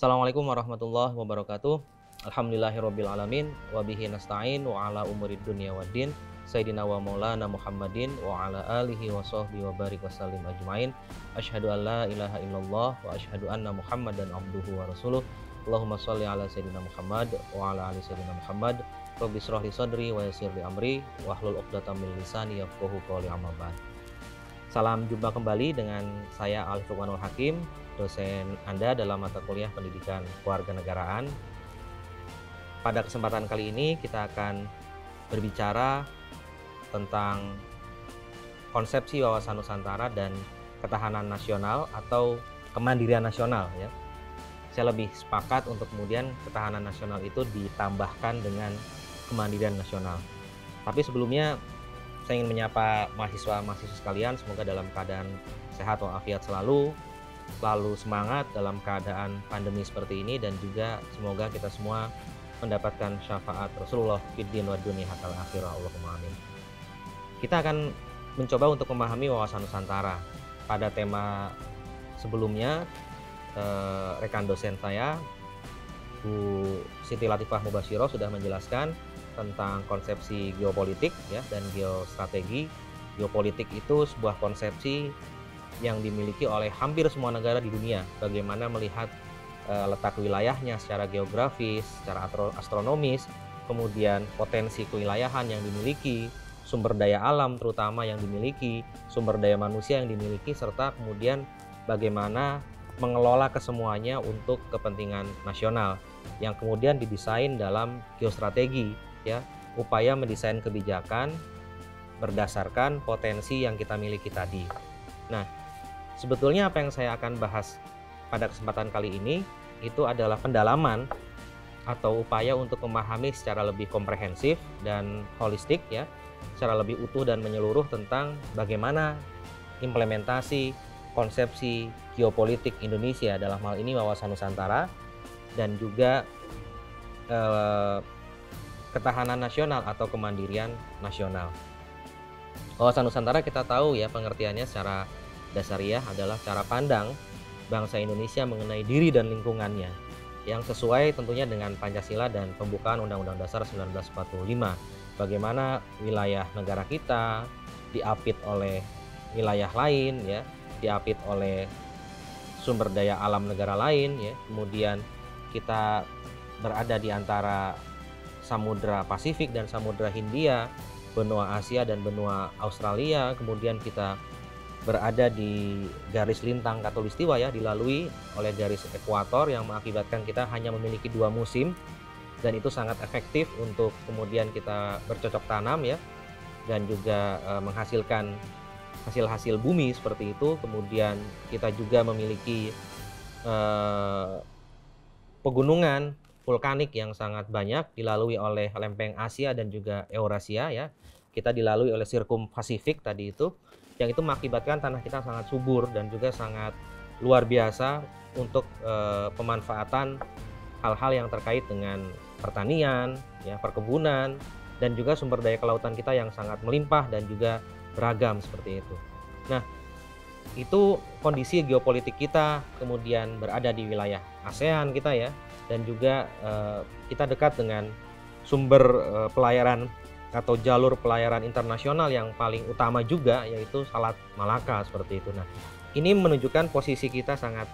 Assalamualaikum warahmatullahi wabarakatuh. Alhamdulillahirabbil alamin wa bihi nasta'in wa ala umurid dunya waddin. Sayyidina wa maulana Muhammadin wa ala alihi wa sahbihi wa barik wasallim ajmain. Asyhadu an la ilaha illallah wa asyhadu anna Muhammadan abduhu wa rasuluh. Allahumma shalli ala sayyidina Muhammad wa ala ali sayyidina Muhammad. Rabbi shrah li sadri wa yassir li amri wahlul 'uqdatam min lisani yafqahu qawli, amma ba'd. Salam jumpa kembali dengan saya Alif Lukmanul Hakim, dosen Anda dalam mata kuliah Pendidikan Kewarganegaraan. Pada kesempatan kali ini kita akan berbicara tentang konsepsi wawasan Nusantara dan ketahanan nasional atau kemandirian nasional ya. Saya lebih sepakat untuk kemudian ketahanan nasional itu ditambahkan dengan kemandirian nasional. Tapi sebelumnya saya ingin menyapa mahasiswa-mahasiswa sekalian, semoga dalam keadaan sehat walafiat selalu semangat dalam keadaan pandemi seperti ini, dan juga semoga kita semua mendapatkan syafaat Rasulullah fid din wa dunya hatal akhirah. Allahumma amin. Kita akan mencoba untuk memahami wawasan Nusantara. Pada tema sebelumnya, rekan dosen saya Bu Siti Latifah Mubashiroh sudah menjelaskan tentang konsepsi geopolitik ya dan geostrategi. Geopolitik itu sebuah konsepsi yang dimiliki oleh hampir semua negara di dunia, bagaimana melihat letak wilayahnya secara geografis, secara astronomis, kemudian potensi kewilayahan yang dimiliki, sumber daya alam terutama yang dimiliki, sumber daya manusia yang dimiliki, serta kemudian bagaimana mengelola kesemuanya untuk kepentingan nasional yang kemudian didesain dalam geostrategi ya, upaya mendesain kebijakan berdasarkan potensi yang kita miliki tadi. Nah, sebetulnya apa yang saya akan bahas pada kesempatan kali ini itu adalah pendalaman atau upaya untuk memahami secara lebih komprehensif dan holistik ya, secara lebih utuh dan menyeluruh tentang bagaimana implementasi konsepsi geopolitik Indonesia, dalam hal ini wawasan Nusantara, dan juga ketahanan nasional atau kemandirian nasional. Wawasan Nusantara kita tahu ya, pengertiannya secara dasariah adalah cara pandang bangsa Indonesia mengenai diri dan lingkungannya yang sesuai tentunya dengan Pancasila dan pembukaan Undang-Undang Dasar 1945. Bagaimana wilayah negara kita diapit oleh wilayah lain ya, diapit oleh sumber daya alam negara lain ya, kemudian kita berada di antara Samudra Pasifik dan Samudra Hindia, benua Asia dan benua Australia, kemudian kita berada di garis lintang khatulistiwa ya, dilalui oleh garis ekuator yang mengakibatkan kita hanya memiliki 2 musim, dan itu sangat efektif untuk kemudian kita bercocok tanam ya, dan juga menghasilkan hasil-hasil bumi seperti itu. Kemudian kita juga memiliki pegunungan vulkanik yang sangat banyak, dilalui oleh lempeng Asia dan juga Eurasia ya. Kita dilalui oleh sirkum Pasifik tadi itu, yang itu mengakibatkan tanah kita sangat subur dan juga sangat luar biasa untuk pemanfaatan hal-hal yang terkait dengan pertanian ya, perkebunan, dan juga sumber daya kelautan kita yang sangat melimpah dan juga beragam seperti itu. Nah, itu kondisi geopolitik kita, kemudian berada di wilayah ASEAN kita ya, dan juga kita dekat dengan sumber pelayaran atau jalur pelayaran internasional yang paling utama juga, yaitu Selat Malaka seperti itu. Nah, ini menunjukkan posisi kita sangat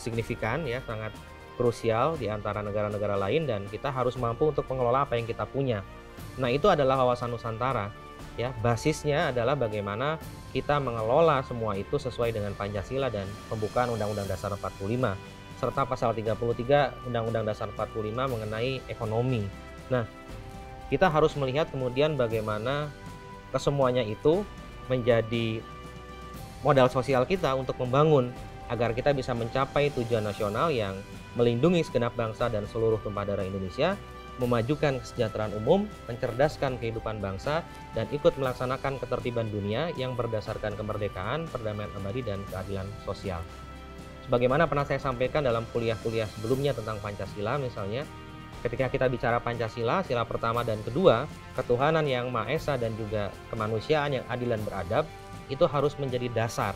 signifikan ya, sangat krusial di antara negara-negara lain, dan kita harus mampu untuk mengelola apa yang kita punya. Nah, itu adalah wawasan Nusantara ya. Basisnya adalah bagaimana kita mengelola semua itu sesuai dengan Pancasila dan pembukaan Undang-Undang Dasar 45 serta pasal 33 Undang-Undang Dasar 45 mengenai ekonomi. Nah, kita harus melihat kemudian bagaimana kesemuanya itu menjadi modal sosial kita untuk membangun agar kita bisa mencapai tujuan nasional yang melindungi segenap bangsa dan seluruh tumpah darah Indonesia, memajukan kesejahteraan umum, mencerdaskan kehidupan bangsa, dan ikut melaksanakan ketertiban dunia yang berdasarkan kemerdekaan, perdamaian abadi, dan keadilan sosial. Sebagaimana pernah saya sampaikan dalam kuliah-kuliah sebelumnya tentang Pancasila misalnya, ketika kita bicara Pancasila, sila pertama dan kedua, ketuhanan yang Maha Esa dan juga kemanusiaan yang adil dan beradab, itu harus menjadi dasar,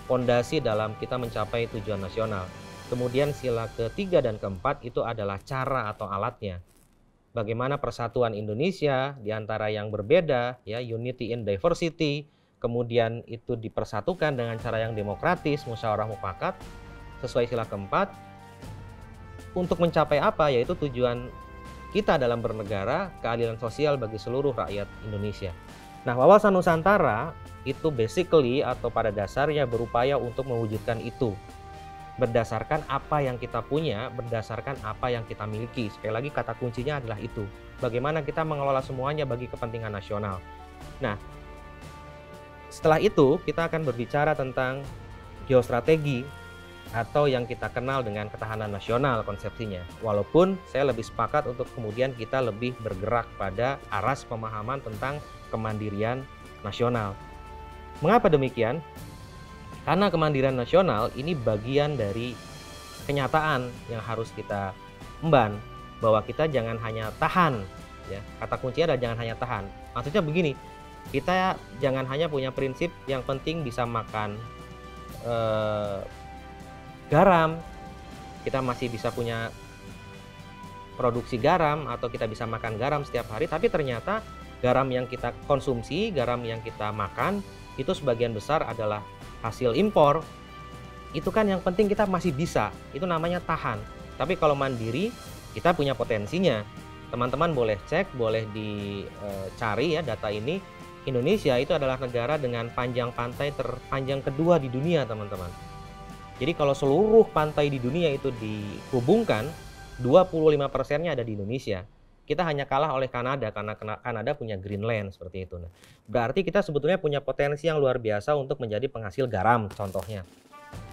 fondasi dalam kita mencapai tujuan nasional. Kemudian sila ketiga dan keempat itu adalah cara atau alatnya. Bagaimana persatuan Indonesia di antara yang berbeda, ya, unity in diversity, kemudian itu dipersatukan dengan cara yang demokratis, musyawarah mufakat, sesuai sila keempat. Untuk mencapai apa? Yaitu tujuan kita dalam bernegara, keadilan sosial bagi seluruh rakyat Indonesia. Nah, wawasan Nusantara itu basically atau pada dasarnya berupaya untuk mewujudkan itu. Berdasarkan apa yang kita punya, berdasarkan apa yang kita miliki. Sekali lagi kata kuncinya adalah itu. Bagaimana kita mengelola semuanya bagi kepentingan nasional. Nah, setelah itu kita akan berbicara tentang geostrategi atau yang kita kenal dengan ketahanan nasional konsepsinya. Walaupun saya lebih sepakat untuk kemudian kita lebih bergerak pada aras pemahaman tentang kemandirian nasional. Mengapa demikian? Karena kemandirian nasional ini bagian dari kenyataan yang harus kita emban, bahwa kita jangan hanya tahan, ya. Kata kuncinya adalah jangan hanya tahan. Maksudnya begini, kita jangan hanya punya prinsip yang penting bisa makan garam, kita masih bisa punya produksi garam atau kita bisa makan garam setiap hari, tapi ternyata garam yang kita konsumsi, garam yang kita makan itu sebagian besar adalah hasil impor. Itu kan yang penting kita masih bisa, itu namanya tahan. Tapi kalau mandiri kita punya potensinya. Teman-teman boleh cek, boleh dicari ya data ini. Indonesia itu adalah negara dengan panjang pantai terpanjang kedua di dunia, teman-teman. Jadi kalau seluruh pantai di dunia itu dihubungkan, 25%-nya ada di Indonesia. Kita hanya kalah oleh Kanada karena Kanada punya Greenland seperti itu. Nah, berarti kita sebetulnya punya potensi yang luar biasa untuk menjadi penghasil garam contohnya.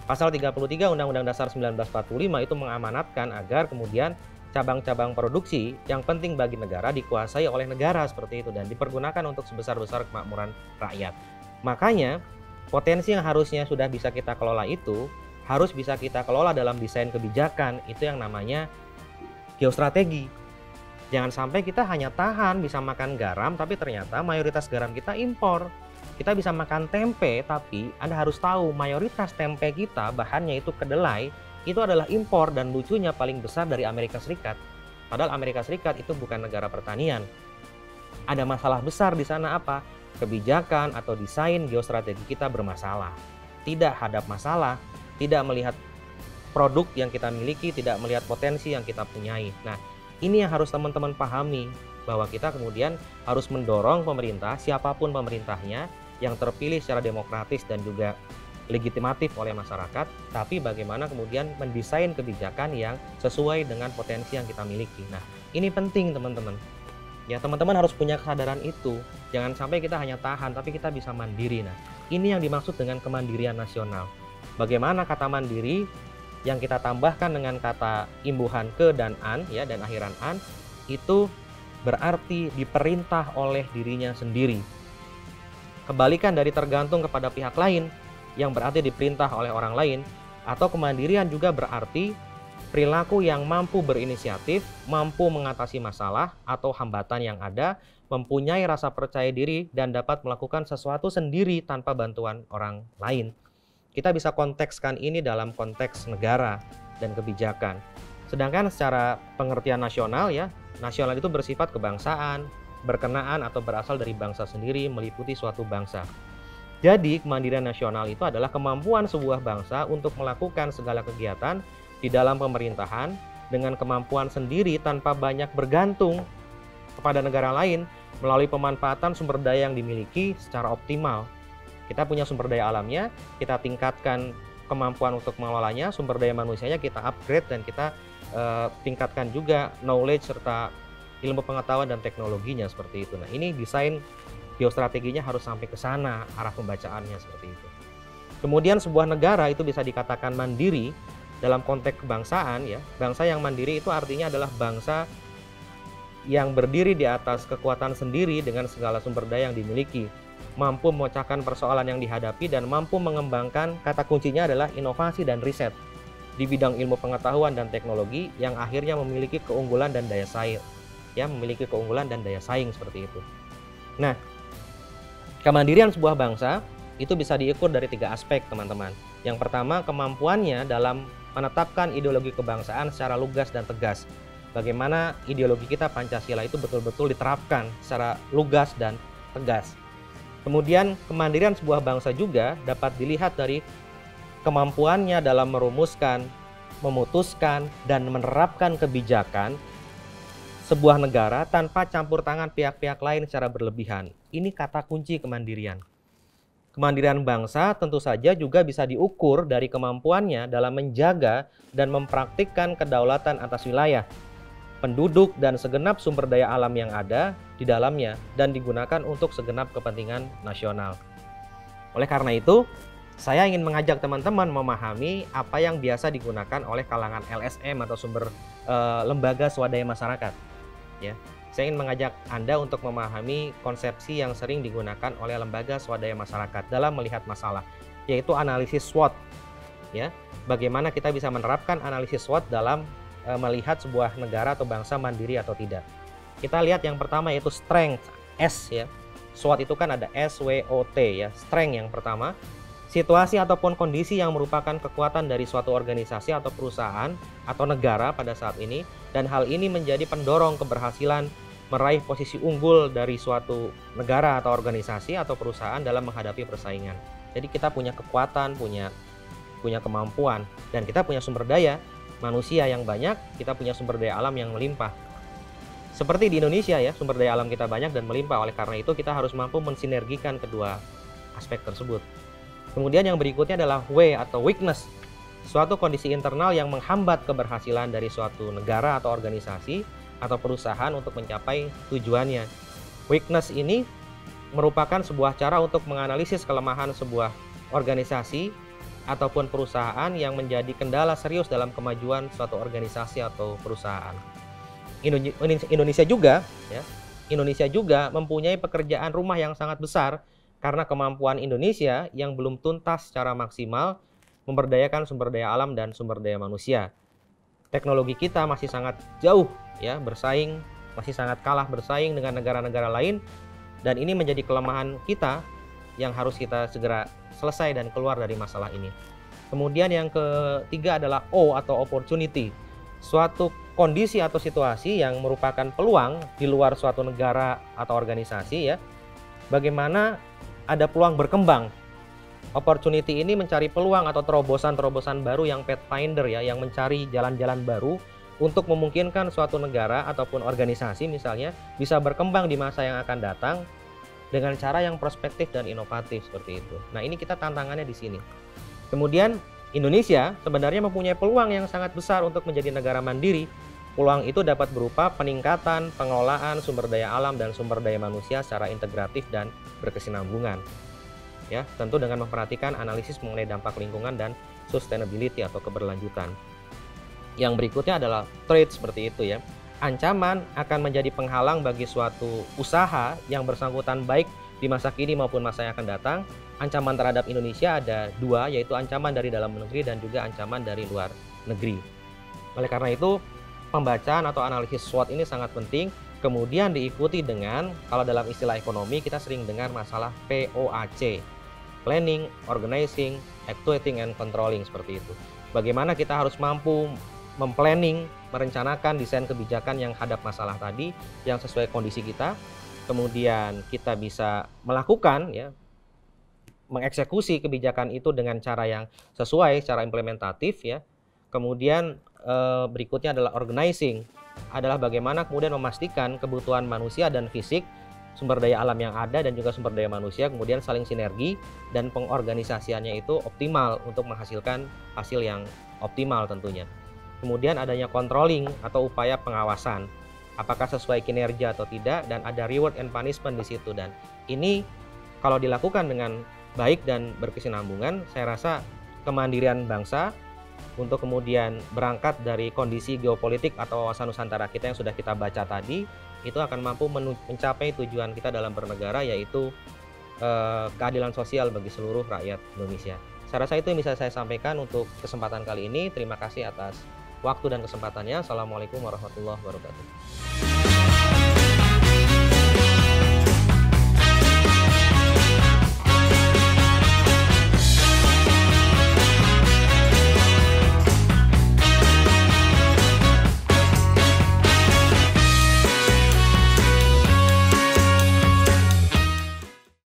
Pasal 33 Undang-Undang Dasar 1945 itu mengamanatkan agar kemudian cabang-cabang produksi yang penting bagi negara dikuasai oleh negara seperti itu dan dipergunakan untuk sebesar-besar kemakmuran rakyat. Makanya potensi yang harusnya sudah bisa kita kelola itu harus bisa kita kelola dalam desain kebijakan, itu yang namanya geostrategi. Jangan sampai kita hanya tahan bisa makan garam, tapi ternyata mayoritas garam kita impor. Kita bisa makan tempe, tapi Anda harus tahu mayoritas tempe kita bahannya itu kedelai, itu adalah impor dan lucunya paling besar dari Amerika Serikat. Padahal Amerika Serikat itu bukan negara pertanian. Ada masalah besar di sana apa? Kebijakan atau desain geostrategi kita bermasalah. Tidak hadap masalah, tidak melihat produk yang kita miliki, tidak melihat potensi yang kita punyai. Nah, ini yang harus teman-teman pahami, bahwa kita kemudian harus mendorong pemerintah, siapapun pemerintahnya, yang terpilih secara demokratis dan juga legitimatif oleh masyarakat, tapi bagaimana kemudian mendesain kebijakan yang sesuai dengan potensi yang kita miliki. Nah, ini penting teman-teman. Ya, teman-teman harus punya kesadaran itu. Jangan sampai kita hanya tahan, tapi kita bisa mandiri. Nah, ini yang dimaksud dengan kemandirian nasional. Bagaimana kata mandiri yang kita tambahkan dengan kata imbuhan ke dan an, ya, dan akhiran an, itu berarti diperintah oleh dirinya sendiri. Kebalikan dari tergantung kepada pihak lain, yang berarti diperintah oleh orang lain, atau kemandirian juga berarti perilaku yang mampu berinisiatif, mampu mengatasi masalah atau hambatan yang ada, mempunyai rasa percaya diri, dan dapat melakukan sesuatu sendiri tanpa bantuan orang lain. Kita bisa kontekskan ini dalam konteks negara dan kebijakan. Sedangkan secara pengertian nasional, ya, nasional itu bersifat kebangsaan, berkenaan atau berasal dari bangsa sendiri, meliputi suatu bangsa. Jadi kemandirian nasional itu adalah kemampuan sebuah bangsa untuk melakukan segala kegiatan di dalam pemerintahan dengan kemampuan sendiri tanpa banyak bergantung kepada negara lain melalui pemanfaatan sumber daya yang dimiliki secara optimal. Kita punya sumber daya alamnya, kita tingkatkan kemampuan untuk mengelolanya, sumber daya manusianya kita upgrade dan kita tingkatkan juga knowledge serta ilmu pengetahuan dan teknologinya seperti itu. Nah, ini desain geostrateginya harus sampai ke sana arah pembacaannya seperti itu. Kemudian sebuah negara itu bisa dikatakan mandiri dalam konteks kebangsaan, ya. Bangsa yang mandiri itu artinya adalah bangsa yang berdiri di atas kekuatan sendiri dengan segala sumber daya yang dimiliki, mampu memecahkan persoalan yang dihadapi dan mampu mengembangkan, kata kuncinya adalah inovasi dan riset di bidang ilmu pengetahuan dan teknologi yang akhirnya memiliki keunggulan dan daya saing, ya, memiliki keunggulan dan daya saing seperti itu. Nah, kemandirian sebuah bangsa itu bisa diukur dari 3 aspek, teman-teman. Yang pertama, kemampuannya dalam menetapkan ideologi kebangsaan secara lugas dan tegas. Bagaimana ideologi kita Pancasila itu betul-betul diterapkan secara lugas dan tegas. Kemudian kemandirian sebuah bangsa juga dapat dilihat dari kemampuannya dalam merumuskan, memutuskan, dan menerapkan kebijakan sebuah negara tanpa campur tangan pihak-pihak lain secara berlebihan. Ini kata kunci kemandirian. Kemandirian bangsa tentu saja juga bisa diukur dari kemampuannya dalam menjaga dan mempraktikkan kedaulatan atas wilayah, penduduk, dan segenap sumber daya alam yang ada di dalamnya dan digunakan untuk segenap kepentingan nasional. Oleh karena itu, saya ingin mengajak teman-teman memahami apa yang biasa digunakan oleh kalangan LSM atau lembaga swadaya masyarakat. Ya, saya ingin mengajak Anda untuk memahami konsepsi yang sering digunakan oleh lembaga swadaya masyarakat dalam melihat masalah, yaitu analisis SWOT. Ya, bagaimana kita bisa menerapkan analisis SWOT dalam melihat sebuah negara atau bangsa mandiri atau tidak. Kita lihat yang pertama yaitu strength, S ya. SWOT itu kan ada SWOT ya. Strength yang pertama, situasi ataupun kondisi yang merupakan kekuatan dari suatu organisasi atau perusahaan atau negara pada saat ini, dan hal ini menjadi pendorong keberhasilan meraih posisi unggul dari suatu negara atau organisasi atau perusahaan dalam menghadapi persaingan. Jadi kita punya kekuatan, punya kemampuan, dan kita punya sumber daya manusia yang banyak, kita punya sumber daya alam yang melimpah. Seperti di Indonesia ya, sumber daya alam kita banyak dan melimpah. Oleh karena itu kita harus mampu mensinergikan kedua aspek tersebut. Kemudian yang berikutnya adalah W atau weakness, suatu kondisi internal yang menghambat keberhasilan dari suatu negara atau organisasi atau perusahaan untuk mencapai tujuannya. Weakness ini merupakan sebuah cara untuk menganalisis kelemahan sebuah organisasi ataupun perusahaan yang menjadi kendala serius dalam kemajuan suatu organisasi atau perusahaan. Indonesia juga mempunyai pekerjaan rumah yang sangat besar karena kemampuan Indonesia yang belum tuntas secara maksimal memberdayakan sumber daya alam dan sumber daya manusia. Teknologi kita masih sangat jauh ya, masih sangat kalah bersaing dengan negara-negara lain, dan ini menjadi kelemahan kita yang harus kita segera selesai dan keluar dari masalah ini. Kemudian yang ketiga adalah O atau opportunity, suatu kondisi atau situasi yang merupakan peluang di luar suatu negara atau organisasi ya. Bagaimana ada peluang berkembang. Opportunity ini mencari peluang atau terobosan-terobosan baru yang pathfinder ya, yang mencari jalan-jalan baru untuk memungkinkan suatu negara ataupun organisasi misalnya bisa berkembang di masa yang akan datang dengan cara yang prospektif dan inovatif seperti itu. Nah, ini kita tantangannya di sini. Kemudian Indonesia sebenarnya mempunyai peluang yang sangat besar untuk menjadi negara mandiri. Peluang itu dapat berupa peningkatan pengelolaan sumber daya alam dan sumber daya manusia secara integratif dan berkesinambungan. Ya, tentu dengan memperhatikan analisis mengenai dampak lingkungan dan sustainability atau keberlanjutan. Yang berikutnya adalah threat seperti itu ya. Ancaman akan menjadi penghalang bagi suatu usaha yang bersangkutan baik di masa kini maupun masa yang akan datang. Ancaman terhadap Indonesia ada dua, yaitu ancaman dari dalam negeri dan juga ancaman dari luar negeri. Oleh karena itu, pembacaan atau analisis SWOT ini sangat penting, kemudian diikuti dengan, kalau dalam istilah ekonomi kita sering dengar masalah POAC, planning, organizing, actuating, and controlling seperti itu. Bagaimana kita harus mampu memplanning, merencanakan desain kebijakan yang hadap masalah tadi, yang sesuai kondisi kita, kemudian kita bisa melakukan ya, mengeksekusi kebijakan itu dengan cara yang sesuai, secara implementatif ya. Kemudian berikutnya adalah organizing, adalah bagaimana kemudian memastikan kebutuhan manusia dan fisik, sumber daya alam yang ada dan juga sumber daya manusia kemudian saling sinergi dan pengorganisasiannya itu optimal untuk menghasilkan hasil yang optimal tentunya. Kemudian adanya controlling atau upaya pengawasan, apakah sesuai kinerja atau tidak, dan ada reward and punishment di situ. Dan ini kalau dilakukan dengan baik dan berkesinambungan, saya rasa kemandirian bangsa untuk kemudian berangkat dari kondisi geopolitik atau wawasan Nusantara kita yang sudah kita baca tadi, itu akan mampu mencapai tujuan kita dalam bernegara, yaitu keadilan sosial bagi seluruh rakyat Indonesia. Saya rasa itu yang bisa saya sampaikan untuk kesempatan kali ini. Terima kasih atas waktu dan kesempatannya. Assalamualaikum warahmatullahi wabarakatuh.